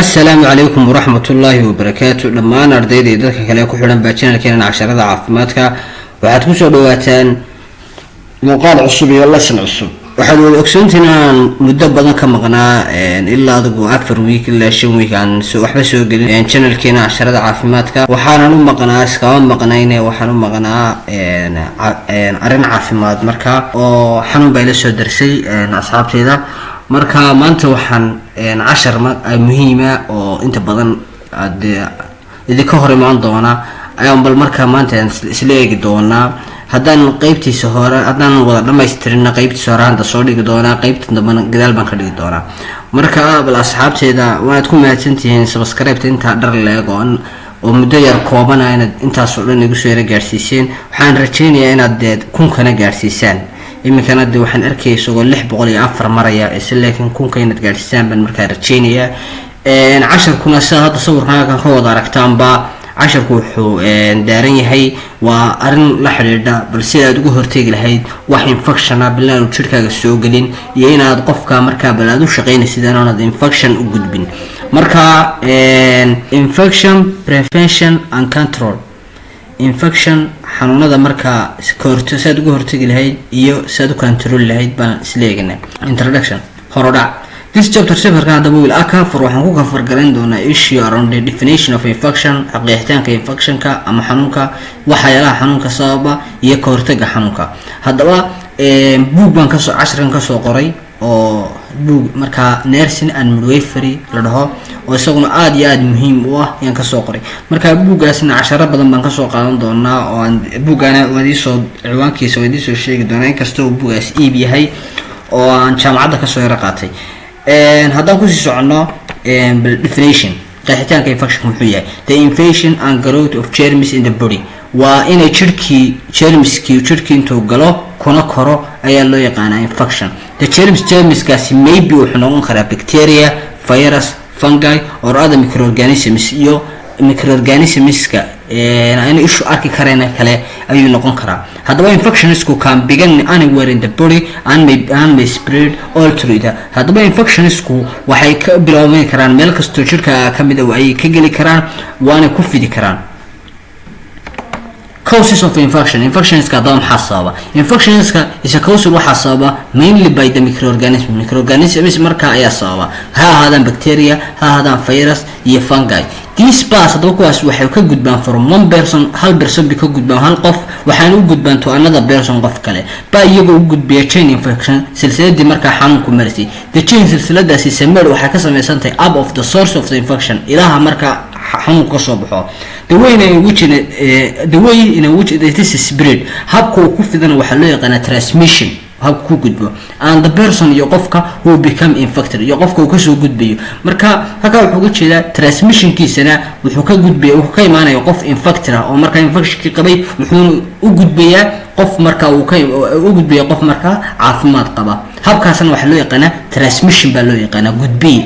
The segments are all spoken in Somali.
السلام عليكم ورحمة الله وبركاته. لما أنا رديت ذلك كلام كحولن باتشنا كنا عشرة عافماتك وحتكون دواتان مقال عصبي والله سن عصب وحد الأكسنتنا مدة بدنا كم قناة إلا ضجو أفر ويك إلا شو ويك عن سو أحبس وقلنا channel كنا عشرة عافماتك وحنا نوم قناة سكان مقناينه وحنا قناة أرنا عافمات مركا وحنا بيلسوا درسي أصحاب كذا marka maanta waxaan 10 muhiima oo inta badan idinka hor imaan doona ayaan bal marka maanta isla eegi doona haddaan qaybtiisa hore haddaan wada dhamaystirin qaybtiisa hore aan soo dhigi doona qaybta dambana gadaal baan ka dhigi doona marka bal asxaabteeda waad ku mahadsantihiin subscribe inta dhar leegoon oo muddo yar kooban ah intaas oo dhan igu soo yara gaarsiiseen waxaan rajaynayaa inaad kun kana gaarsiisaan imikana dad waxaan arkay isagoo 604 maraya laakiin kunka inaad gaarsiisaan baan markaa rajaynayaa 10 kuna hadda sawirkaaga ka wada aragtaanba 10ku wuxuu daaran yahay waa arin la xiriirda balse aad ugu horteegi lahayd wax infection ah bilaan jirkaaga soo galin iyo inaad qofka markaa balaad u shaqeynaysid inaad infection u gudbin marka infection prevention and control infection xanuunada marka koorto saad ugu hortagi lahayd iyo saad u control lahayd baan isleeyahay introduction horoda this chapter ka hadaba wiil akafar waxaan ku kafar garan doonaa issue around the definition of infection aqeexitaanka infection ka ama xanuunka waxyaalaha xanuunka sababa iyo ka hortagga xanuunka hadaba book baan ka soo 10 ka soo qoray oo book marka nursing and midwifery la dhaho oo isaguna aad iyo aad muhiim u ah ayaan ka soo qoray marka buugaasna 10 badan baan ka soo qaadan doonaa oo aan buugana wadi soo ciwaankiisa wadi soo sheegi doonaa in kastoo buugaas iib yahay oo aan jaamacadda ka soo yara qaatay haddaan ku sii socono definition qeexitaanka infection muxuu yahay the infection and growth of germs in the body waa inay jirkii intuu galo kuna koro ayaa loo yaqaanaa infection the germs kaasi maybe wuxuu noqon karaa bacteria virus fungi or other microorganisms iyo microorganismska aan ishu arki karayna kale ayuu noqon karaa hadaba infectionsku can begin anywhere in the body and may spread all through it hadaba infectionsku waxay ka bilowman karaan meel kasto jirka kamid ah ay ka gali karaan waana ku fidi karaan causes of infections ka dam xasaba infections ka is a cause waxa sababa mainly by the microorganisms marka ayaa sababa ha ahaadaan bacteria ha ahaadaan virus iyo fungi these pass kuwaas waxay ka gudbaan from one person hal person ka gudbaan hal qof waxaana u gudbaan to another person qof kale ba iyagoo u gudbiya chain infection silsiladii marka xanuunku marsay the chain silsiladaasi sameeyay waxa ka sameeysantahay up of the source of the infection ilaha marka xanuunku ka soo baxo the way in which it is spread habku ku fidana waxa loo yaqaan transmission hab ku gudbo and the person iyo qofka who become infected iyo qofka uu ka soo gudbayo marka halka wuxuu uga jeedaa transmission kiisana wuxuu ka gudbayo uu ka imaanayo qof infected ah oo marka infection qabay wuxuu u gudbayaa qof marka uu ka u gudbayo qof marka caafimaad qaba habkaasna waxa loo yaqaan transmission baa loo yaqaan gudbi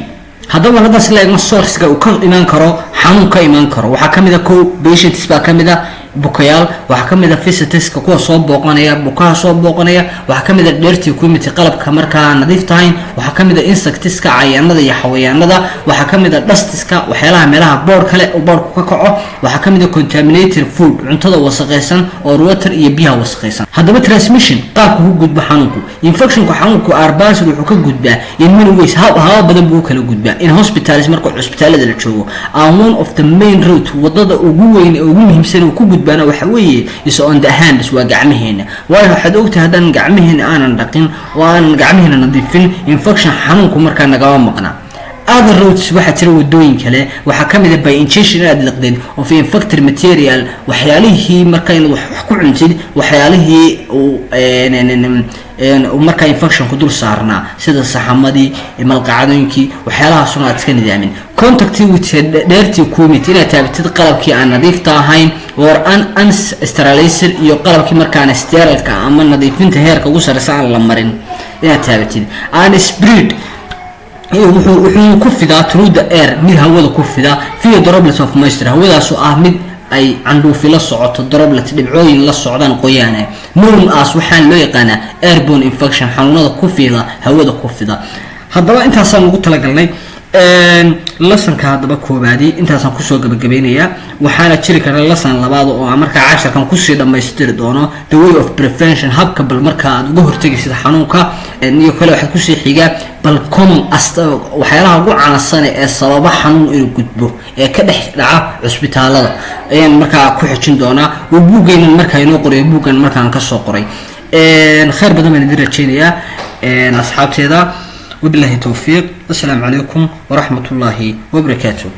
hadaba hada sleegma source-ka uu ka iman karo xanuun ka iman karo waxa kamid ah patients baa kamid ah bukayaal waxa kamid ah visitors kuwa soo booqanaya bukaha soo booqanaya waxa kamid ah dheertii ku yimid qalabka marka nadiif tahay waxa kamid ah insects ka cayaanada iyo xawayaanada waxa kamid ah dusts ka waxyaalaha meelaha boor kale oo boorku ka kaco waxa kamid ah contaminated food cuntada wasakhaysan oo water iyo biyaha wasakhaysan hadaba transmission qaabku u gudbo xanuunku infectionku xanuunku arbaas wuxuu ka gudbaa in many ways hawa badan buu kala gudbaa in hospitals marka hospitaalada la joogo one of the main route wadada ugu weyn ee ugu muhiimsan oo ku gudbana waxa weeye is on the hands waa gacmaheena waxaad ogtahay hadan gacmaheena aanan dhaqin oo aan gacmaheena nadiifin infection xanuunku marka naga maqna other routes waxa jira wadooyin kale waxa kamid ah by ingestion aad liqdeen of infected material waxyaalihii marka in wax ku cuntid waxyaalihii marka infection ku dul saarnaa sida saxamadii malqacadooyinkii waxyaalahaas oo aad iska nidaamin contact with dheertii ku yimid inaad taabtid qalabkii aan nadiifta ahayn or an sterilized iyo qalabkii marka aan sterile ka ama nadiifinta heerka ugu sareysan la marin inaad taabtid and spread wuxuu ku fidaa through the air mid hawada ku fidaa via droplets of moisture hawadaas oo ah mid ay candhuufi la socoto droplet dhibcooyin la socdaan qoyaane known as waxaan loo yaqaanaa airborne infection xanuunada ku fida hawada ku fida haddaba intaasaan ugu talagalnay lesson ka hadaba koobaadi intaasaan kusoo gabagabeynaya waxaana jiri kara lesson labaad oo marka casharkan kusii dhamaystiri doono the way of prevention habka bal marka aad uga hortagaysid xanuunka iyo kale waxa kusii xiga bal common waxyaalaha ugu caansan ee sababa xanuun inuu gudbo ee ka dhex dhaca cusbitaalada ayaan marka ku xijin doonaa buugaynan marka inoo qoray buugan markaan ka soo qoray خير بدنا ندرجين يا أصحاب تدا وبالله توفيق. السلام عليكم ورحمة الله وبركاته.